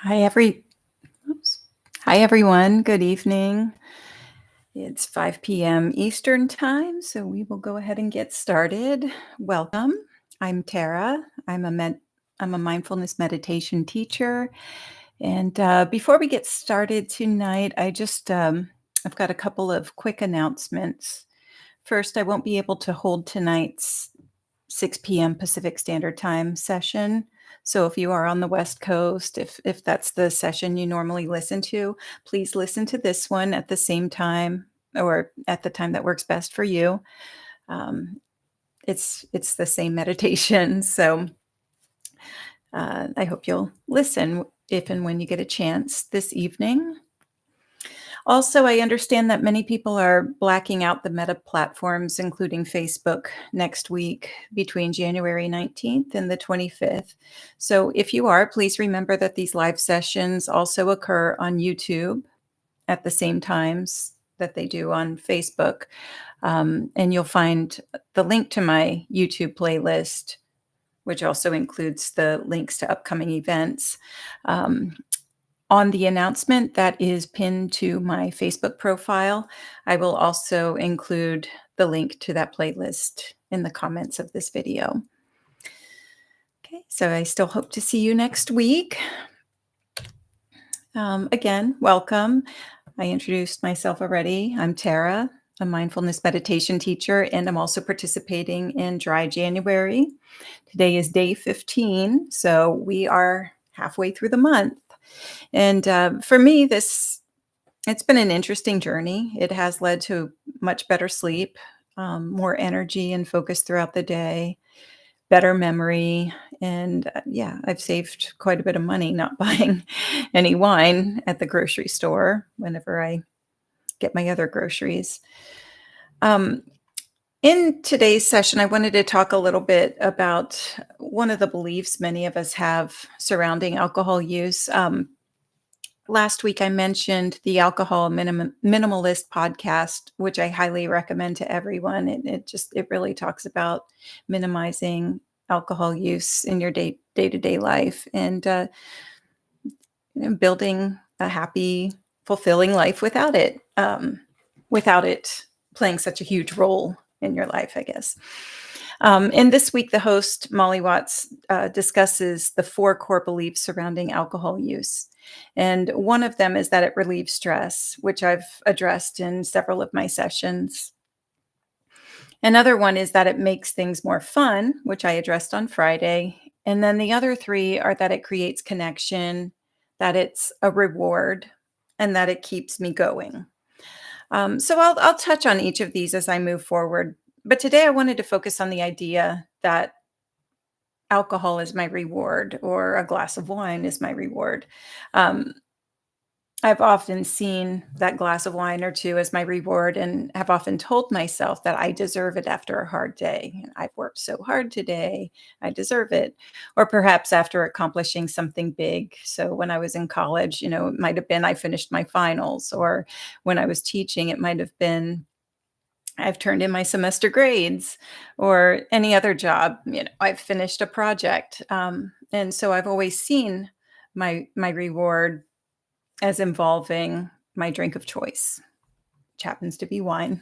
Hi, oops. Hi, everyone. Good evening. It's 5 p.m. Eastern time, so we will go ahead and get started. Welcome. I'm Tara. I'm a mindfulness meditation teacher. And before we get started tonight, I've got a couple of quick announcements. First, I won't be able to hold tonight's 6 p.m. Pacific Standard Time session. So if you are on the West Coast, if that's the session you normally listen to, please listen to this one at the same time or at the time that works best for you. Um, it's the same meditation, so I hope you'll listen if and when you get a chance this evening. Also, I understand that many people are blacking out the Meta platforms, including Facebook, next week between January 19th and the 25th. So if you are, please remember that these live sessions also occur on YouTube at the same times that they do on Facebook. And you'll find the link to my YouTube playlist, which also includes the links to upcoming events. Um, on the announcement that is pinned to my Facebook profile, I will also include the link to that playlist in the comments of this video. Okay, so I still hope to see you next week. Again, welcome. I introduced myself already. I'm Tara, a mindfulness meditation teacher, and I'm also participating in Dry January. Today is day 15, so we are halfway through the month. And for me, it's been an interesting journey. It has led to much better sleep, more energy and focus throughout the day, better memory. And yeah, I've saved quite a bit of money not buying any wine at the grocery store whenever I get my other groceries. Um, in today's session, I wanted to talk a little bit about one of the beliefs many of us have surrounding alcohol use. Last week, I mentioned the Alcohol Minimalist podcast, which I highly recommend to everyone. It really talks about minimizing alcohol use in your day-to-day life and building a happy, fulfilling life without it playing such a huge role in your life, I guess. And this week, the host, Molly Watts, discusses the 4 core beliefs surrounding alcohol use. And one of them is that it relieves stress, which I've addressed in several of my sessions. Another one is that it makes things more fun, which I addressed on Friday. And then the other 3 are that it creates connection, that it's a reward, and that it keeps me going. So I'll touch on each of these as I move forward. But today I wanted to focus on the idea that alcohol is my reward or a glass of wine is my reward. Um, I've often seen that glass of wine or 2 as my reward and have often told myself that I deserve it after a hard day. I've worked so hard today, I deserve it. Or perhaps after accomplishing something big. So when I was in college, it might have been I finished my finals, or when I was teaching, it might have been I've turned in my semester grades, or any other job, I've finished a project. And so I've always seen my reward as involving my drink of choice, which happens to be wine.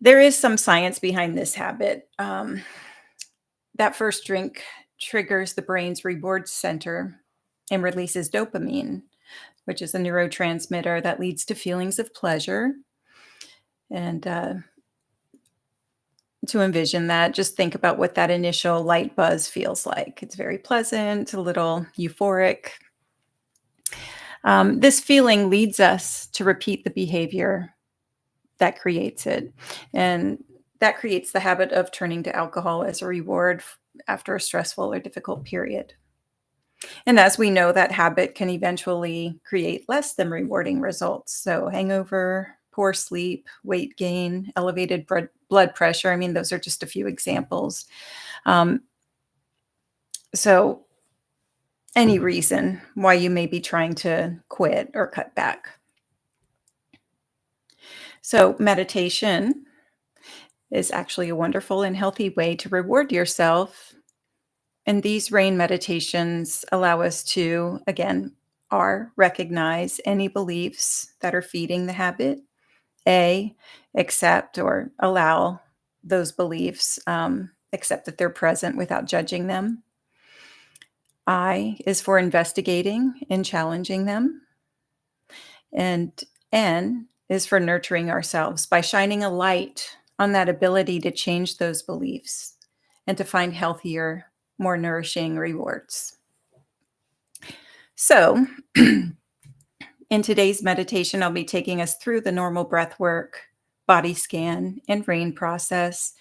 There is some science behind this habit. That first drink triggers the brain's reward center and releases dopamine, which is a neurotransmitter that leads to feelings of pleasure. And to envision that, just think about what that initial light buzz feels like. It's very pleasant, a little euphoric. This feeling leads us to repeat the behavior that creates it. And that creates the habit of turning to alcohol as a reward after a stressful or difficult period. And as we know, that habit can eventually create less than rewarding results. So, hangover, poor sleep, weight gain, elevated blood pressure. I mean, those are just a few examples. Um, so, any reason why you may be trying to quit or cut back. So, meditation is actually a wonderful and healthy way to reward yourself And these rain meditations allow us to, again, recognize any beliefs that are feeding the habit. A, accept or allow those beliefs, accept that they're present without judging them. I is for investigating and challenging them. And N is for nurturing ourselves by shining a light on that ability to change those beliefs and to find healthier, more nourishing rewards. So, in today's meditation, I'll be taking us through the normal breath work, body scan, and rain process.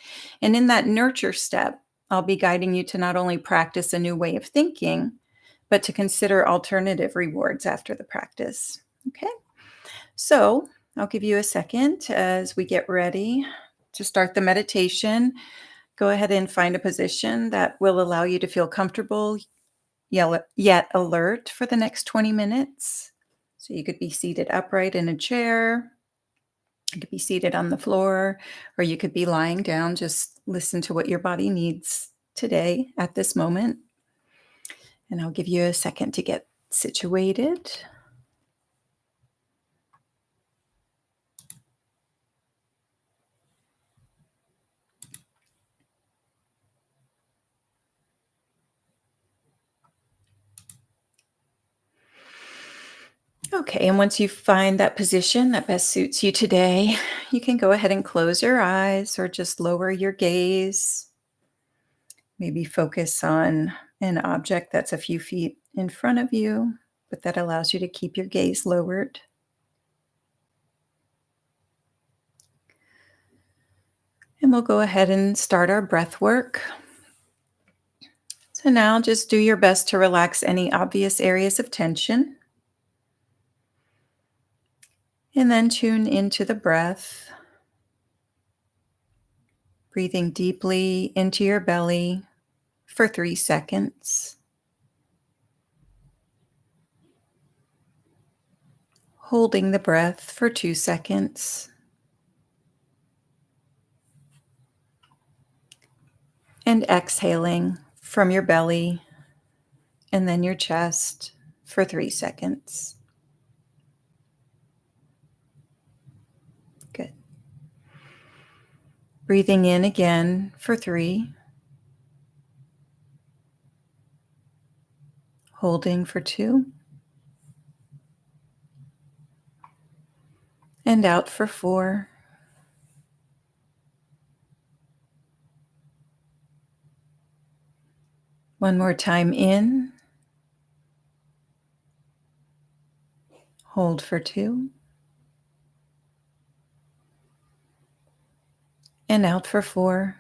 And in that nurture step, I'll be guiding you to not only practice a new way of thinking, but to consider alternative rewards after the practice. Okay, so I'll give you a second as we get ready to start the meditation. Go ahead and find a position that will allow you to feel comfortable yet alert for the next 20 minutes. So you could be seated upright in a chair, you could be seated on the floor, or you could be lying down. Just listen to what your body needs today at this moment. And I'll give you a second to get situated. Okay, and once you find that position that best suits you today, you can go ahead and close your eyes or just lower your gaze. Maybe focus on an object that's a few feet in front of you, but that allows you to keep your gaze lowered. And we'll go ahead and start our breath work. So now just do your best to relax any obvious areas of tension. And then tune into the breath, breathing deeply into your belly for 3 seconds. Holding the breath for 2 seconds. And exhaling from your belly and then your chest for 3 seconds. Good. Breathing in again for 3. Holding for 2. And out for 4. One more time in. Hold for 2. And out for 4.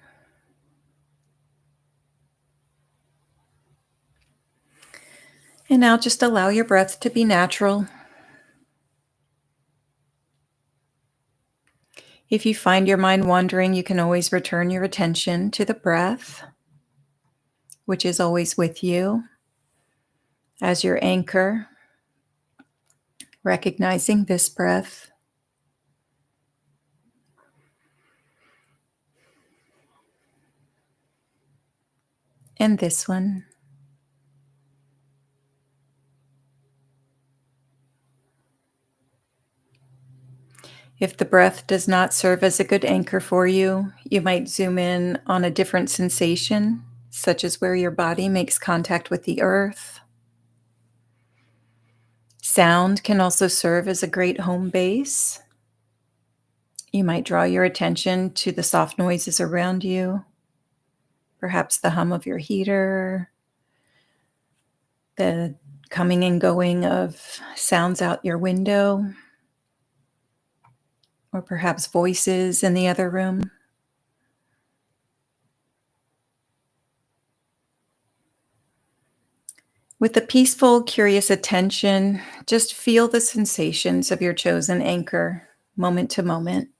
And now just allow your breath to be natural. If you find your mind wandering, you can always return your attention to the breath, which is always with you as your anchor, recognizing this breath. And this one. If the breath does not serve as a good anchor for you, you might zoom in on a different sensation, such as where your body makes contact with the earth. Sound can also serve as a great home base. You might draw your attention to the soft noises around you, perhaps the hum of your heater, the coming and going of sounds out your window, or perhaps voices in the other room. With a peaceful, curious attention, just feel the sensations of your chosen anchor moment to moment.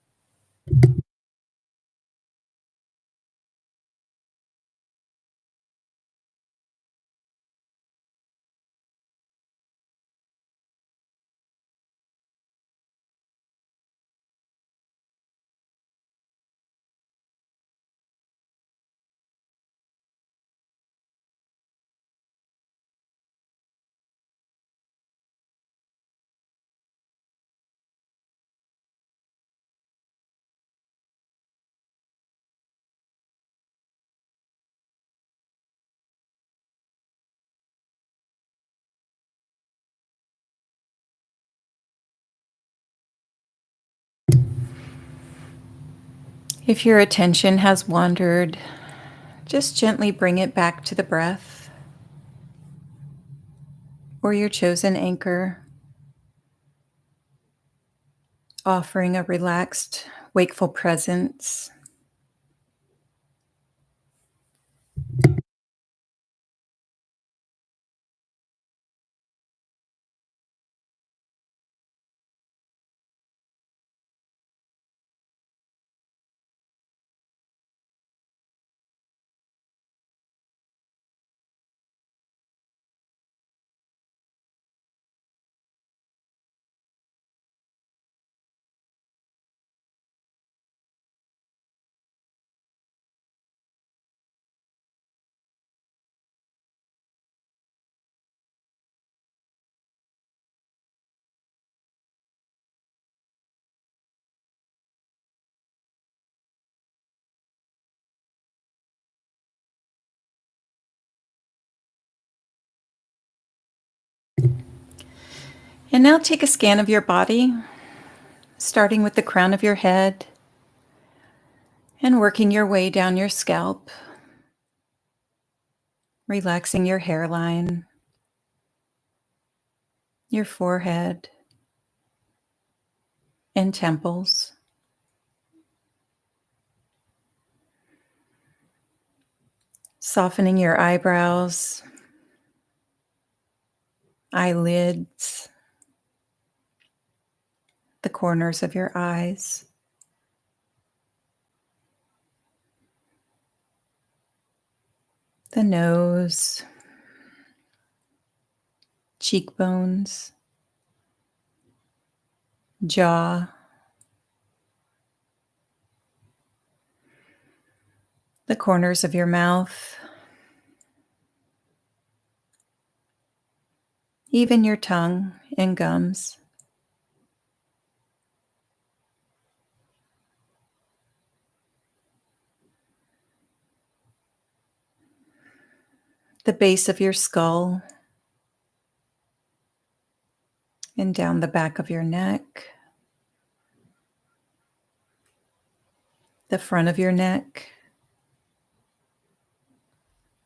If your attention has wandered, just gently bring it back to the breath or your chosen anchor, offering a relaxed, wakeful presence. And now take a scan of your body, starting with the crown of your head and working your way down your scalp, relaxing your hairline, your forehead, and temples. Softening your eyebrows, eyelids, the corners of your eyes, the nose, cheekbones, jaw, the corners of your mouth, even your tongue and gums. The base of your skull and down the back of your neck, the front of your neck,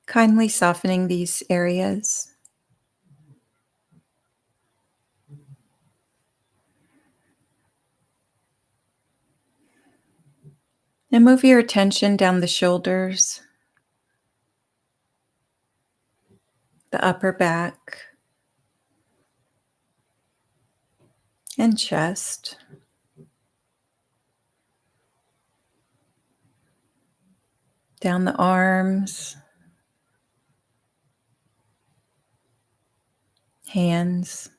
kindly softening these areas. And move your attention down the shoulders, the upper back, and chest. Down the arms, hands,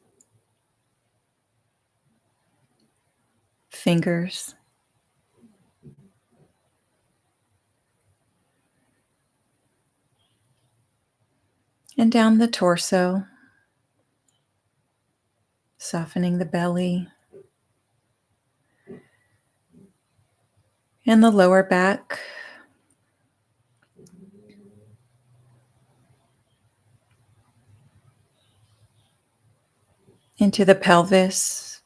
fingers, and down the torso, softening the belly and the lower back, into the pelvis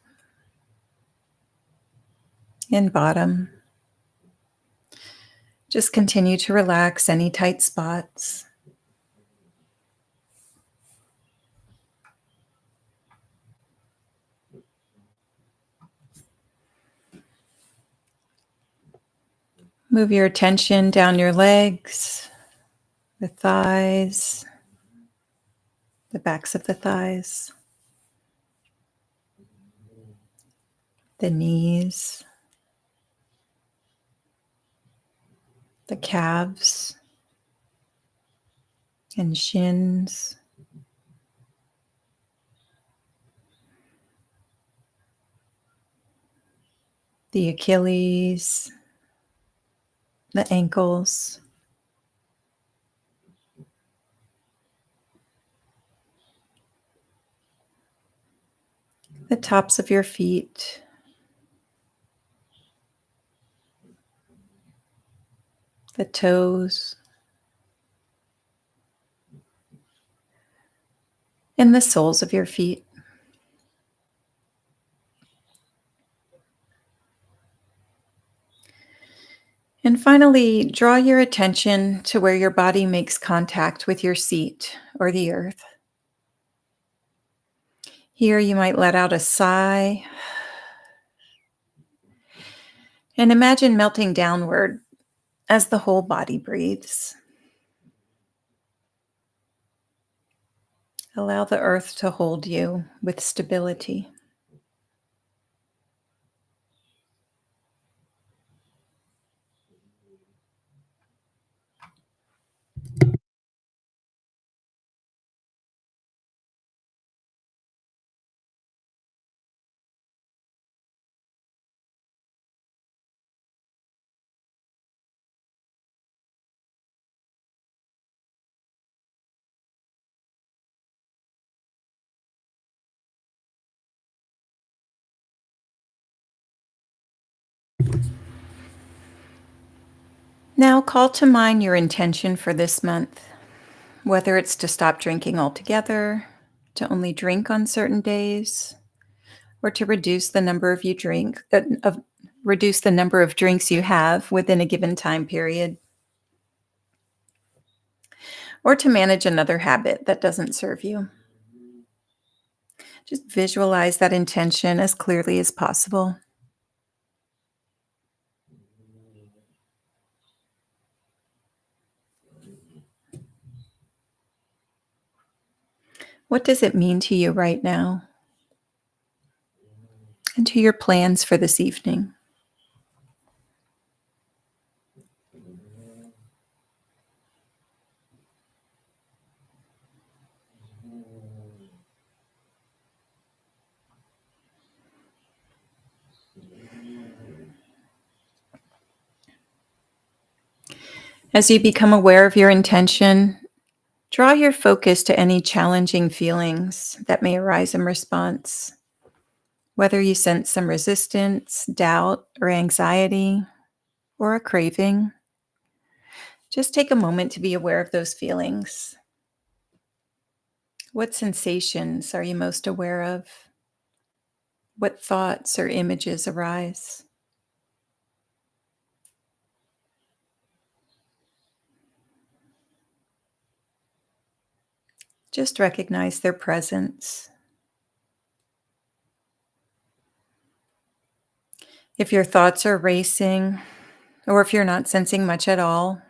and bottom. Just continue to relax any tight spots. Move your attention down your legs, the thighs, the backs of the thighs, the knees, the calves and shins, the Achilles, the ankles, the tops of your feet, the toes, and the soles of your feet. Finally, draw your attention to where your body makes contact with your seat or the earth. Here, you might let out a sigh and imagine melting downward as the whole body breathes. Allow the earth to hold you with stability. Now, call to mind your intention for this month, whether it's to stop drinking altogether, to only drink on certain days, or to reduce the number of drinks you have within a given time period, or to manage another habit that doesn't serve you. Just visualize that intention as clearly as possible. What does it mean to you right now and to your plans for this evening? As you become aware of your intention, draw your focus to any challenging feelings that may arise in response. Whether you sense some resistance, doubt, or anxiety, or a craving, just take a moment to be aware of those feelings. What sensations are you most aware of? What thoughts or images arise? Just recognize their presence. If your thoughts are racing, or if you're not sensing much at all,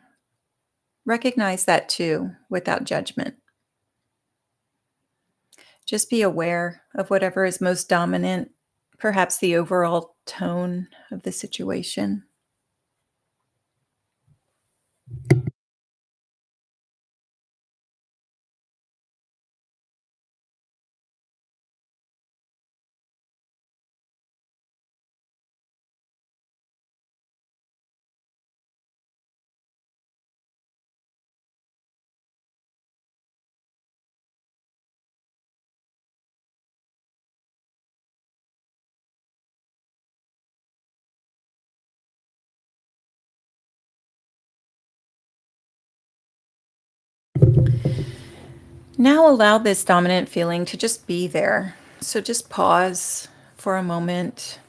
recognize that too without judgment. Just be aware of whatever is most dominant, perhaps the overall tone of the situation. Now allow this dominant feeling to just be there. So just pause for a moment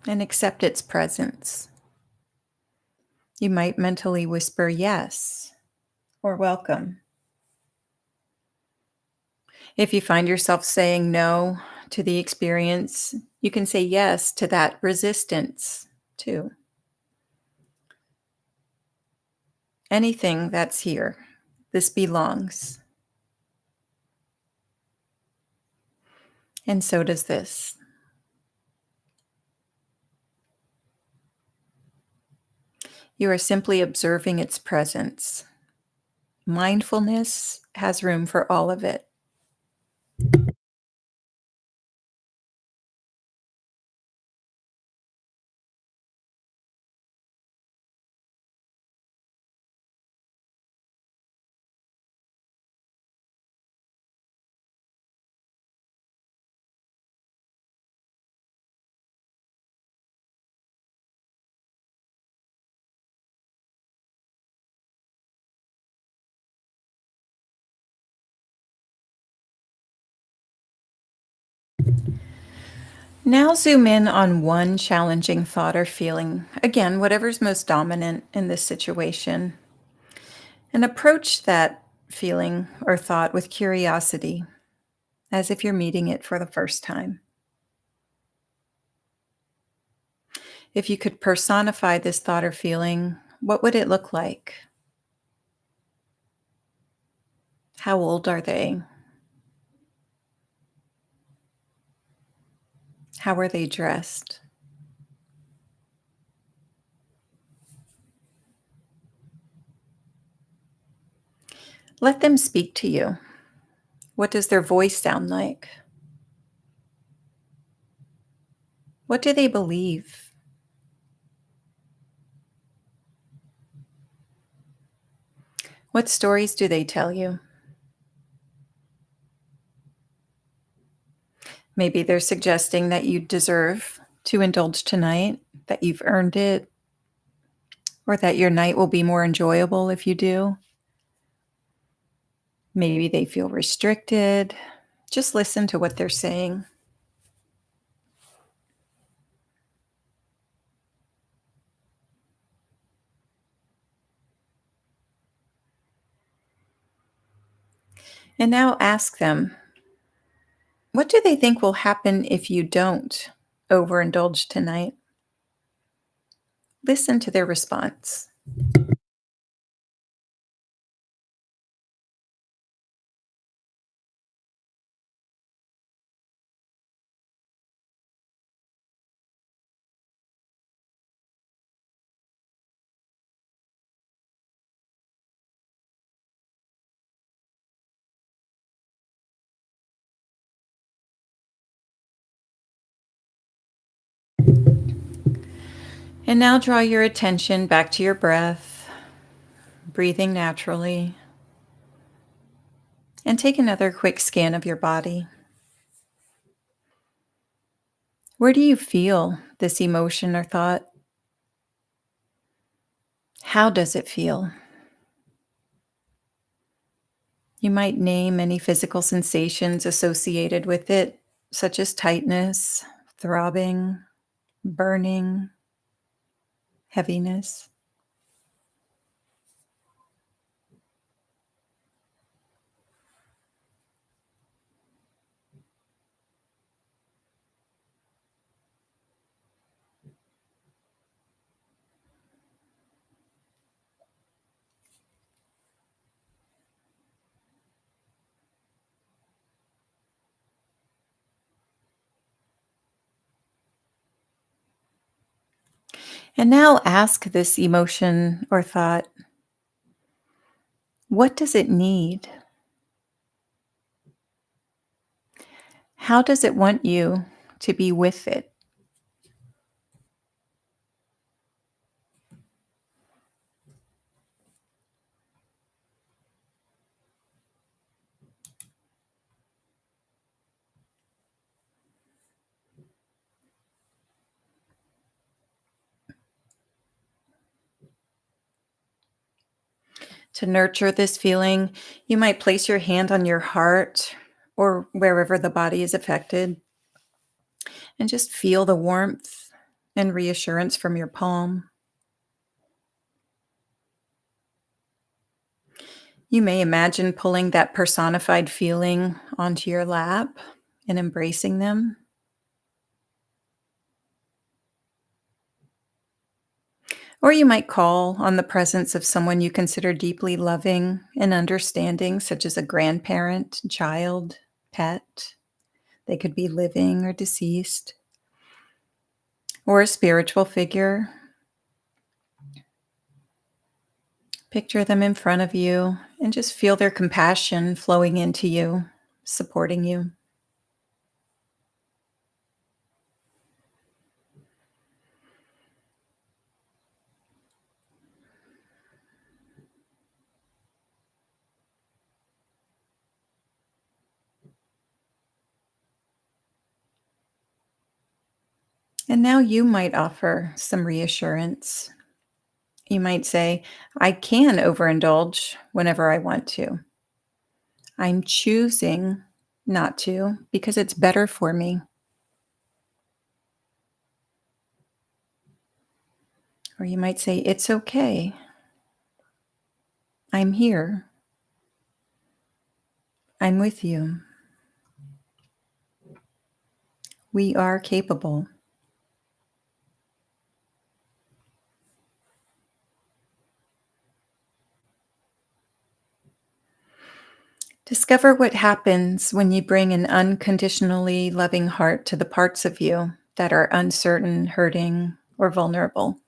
and accept its presence. You might mentally whisper yes or welcome. If you find yourself saying no to the experience, you can say yes to that resistance too. Anything that's here, this belongs, and so does this. You are simply observing its presence. Mindfulness has room for all of it. Now zoom in on one challenging thought or feeling. Again, whatever's most dominant in this situation. And approach that feeling or thought with curiosity, as if you're meeting it for the first time. If you could personify this thought or feeling, what would it look like? How old are they? How are they dressed? Let them speak to you. What does their voice sound like? What do they believe? What stories do they tell you? Maybe they're suggesting that you deserve to indulge tonight, that you've earned it, or that your night will be more enjoyable if you do. Maybe they feel restricted. Just listen to what they're saying. And now ask them, what do they think will happen if you don't overindulge tonight? Listen to their response. And now draw your attention back to your breath, breathing naturally, and take another quick scan of your body. Where do you feel this emotion or thought? How does it feel? You might name any physical sensations associated with it, such as tightness, throbbing, burning, heaviness. And now ask this emotion or thought, what does it need? How does it want you to be with it? To nurture this feeling, you might place your hand on your heart or wherever the body is affected and just feel the warmth and reassurance from your palm. You may imagine pulling that personified feeling onto your lap and embracing them. Or you might call on the presence of someone you consider deeply loving and understanding, such as a grandparent, child, pet. They could be living or deceased, or a spiritual figure. Picture them in front of you and just feel their compassion flowing into you, supporting you. And now you might offer some reassurance. You might say, I can overindulge whenever I want to. I'm choosing not to because it's better for me. Or you might say, "It's okay. I'm here. I'm with you. We are capable." Discover what happens when you bring an unconditionally loving heart to the parts of you that are uncertain, hurting, or vulnerable.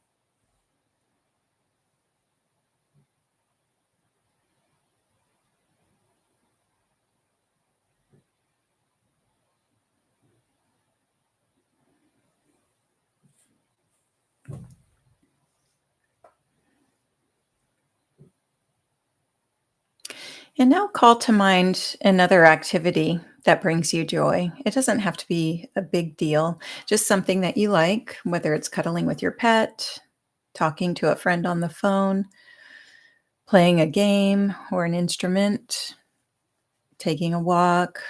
And now call to mind another activity that brings you joy. It doesn't have to be a big deal, just something that you like, whether it's cuddling with your pet, talking to a friend on the phone, playing a game or an instrument, taking a walk,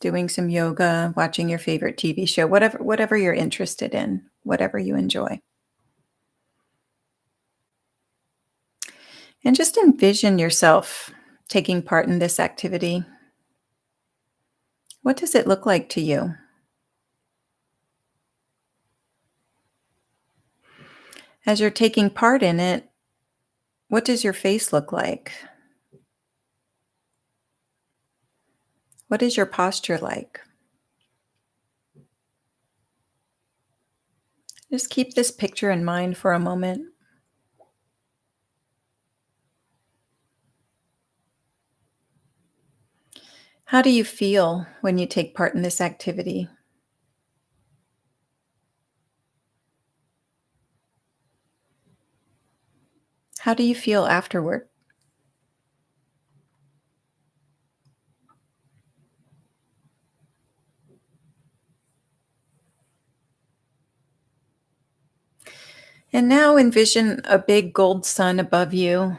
doing some yoga, watching your favorite TV show, whatever you're interested in, whatever you enjoy. And just envision yourself taking part in this activity. What does it look like to you? As you're taking part in it, what does your face look like? What is your posture like? Just keep this picture in mind for a moment. How do you feel when you take part in this activity? How do you feel afterward? And now envision a big gold sun above you,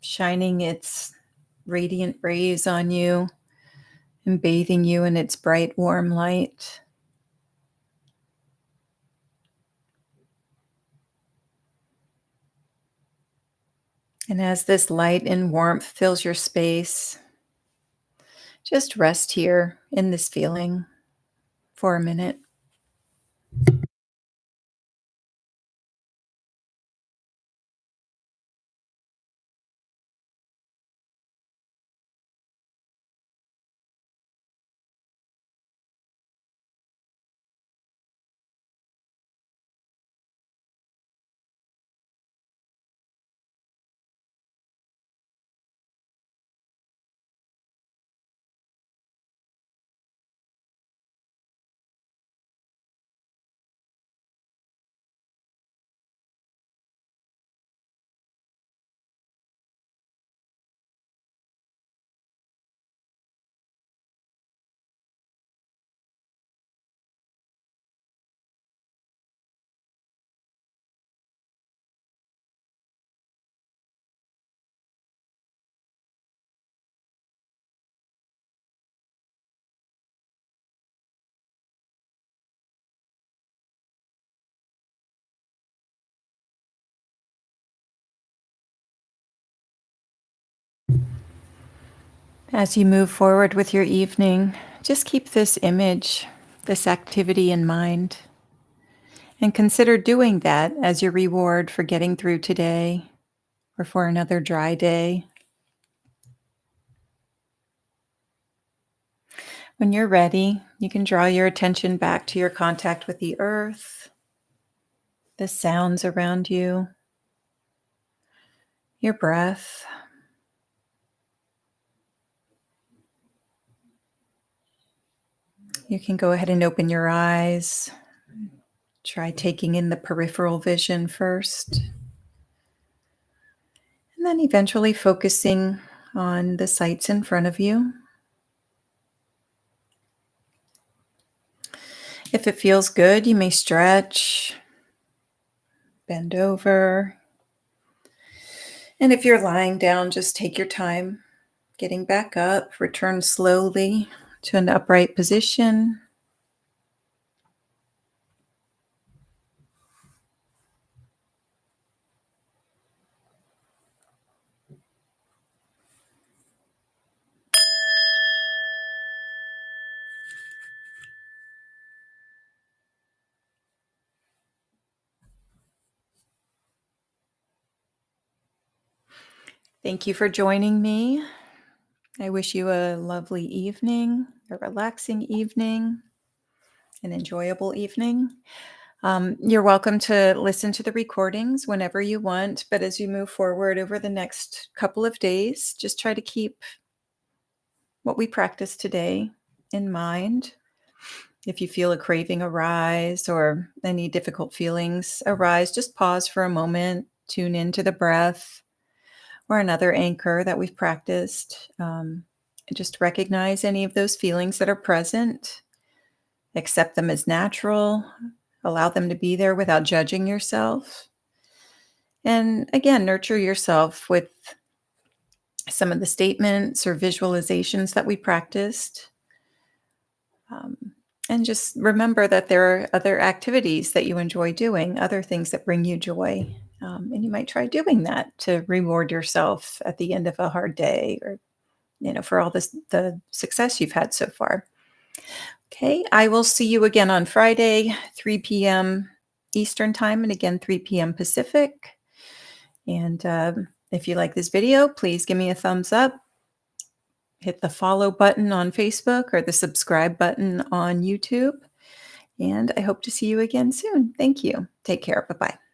shining its radiant rays on you and bathing you in its bright, warm light. And as this light and warmth fills your space, just rest here in this feeling for a minute. As you move forward with your evening, just keep this image, this activity in mind, and consider doing that as your reward for getting through today or for another dry day. When you're ready, you can draw your attention back to your contact with the earth, the sounds around you, your breath. You can go ahead and open your eyes. Try taking in the peripheral vision first, and then eventually focusing on the sights in front of you. If it feels good, you may stretch, bend over. And if you're lying down, just take your time getting back up, return slowly to an upright position. Thank you for joining me. I wish you a lovely evening, a relaxing evening, an enjoyable evening. You're welcome to listen to the recordings whenever you want, but as you move forward over the next couple of days, just try to keep what we practice today in mind. If you feel a craving arise or any difficult feelings arise, just pause for a moment, tune into the breath or another anchor that we've practiced. And just recognize any of those feelings that are present, accept them as natural, allow them to be there without judging yourself. And again, nurture yourself with some of the statements or visualizations that we practiced. Um, and just remember that there are other activities that you enjoy doing, other things that bring you joy. And you might try doing that to reward yourself at the end of a hard day or for all the success you've had so far. Okay, I will see you again on Friday, 3 p.m. Eastern Time, and again 3 p.m. Pacific. And if you like this video, please give me a thumbs up. Hit the follow button on Facebook or the subscribe button on YouTube. And I hope to see you again soon. Thank you. Take care. Bye-bye.